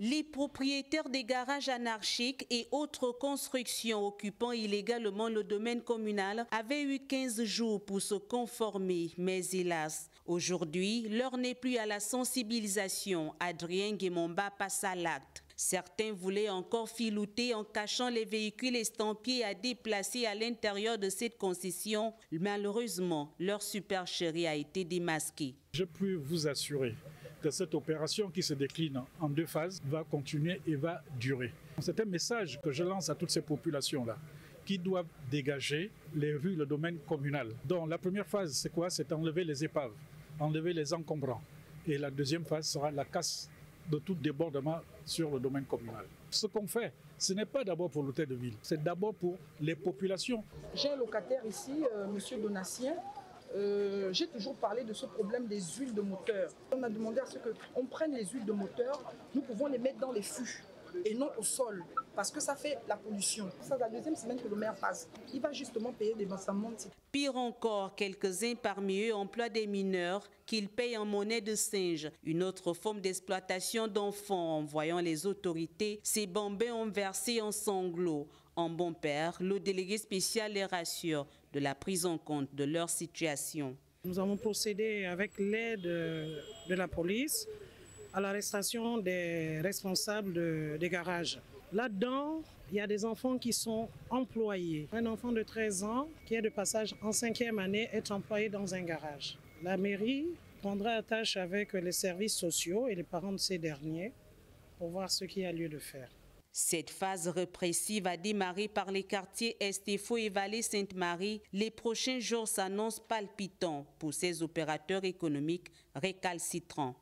Les propriétaires des garages anarchiques et autres constructions occupant illégalement le domaine communal avaient eu 15 jours pour se conformer, mais hélas, aujourd'hui, l'heure n'est plus à la sensibilisation. Adrien Guémomba passe à l'acte. Certains voulaient encore filouter en cachant les véhicules estampillés à déplacer à l'intérieur de cette concession. Malheureusement, leur supercherie a été démasquée. Je peux vous assurer que cette opération qui se décline en 2 phases va continuer et va durer. C'est un message que je lance à toutes ces populations-là qui doivent dégager les rues, le domaine communal. Donc la première phase, c'est quoi? C'est enlever les épaves, enlever les encombrants. Et la deuxième phase sera la casse de tout débordement sur le domaine communal. Ce qu'on fait, ce n'est pas d'abord pour l'hôtel de ville, c'est d'abord pour les populations. J'ai un locataire ici, monsieur Donatien. J'ai toujours parlé de ce problème des huiles de moteur. On a demandé à ce qu'on prenne les huiles de moteur, nous pouvons les mettre dans les fûts et non au sol, parce que ça fait la pollution. C'est la deuxième semaine que le maire passe. Il va justement payer des bassaments. Pire encore, quelques-uns parmi eux emploient des mineurs qu'ils payent en monnaie de singe. Une autre forme d'exploitation d'enfants. En voyant les autorités, ces bambins ont versé en sanglots. En bon père, le délégué spécial les rassure de la prise en compte de leur situation. Nous avons procédé avec l'aide de la police à l'arrestation des responsables des garages. Là-dedans, il y a des enfants qui sont employés. Un enfant de 13 ans qui est de passage en 5e année est employé dans un garage. La mairie prendra attache avec les services sociaux et les parents de ces derniers pour voir ce qu'il y a lieu de faire. Cette phase répressive a démarré par les quartiers Estéfo et Vallée Sainte-Marie. Les prochains jours s'annoncent palpitants pour ces opérateurs économiques récalcitrants.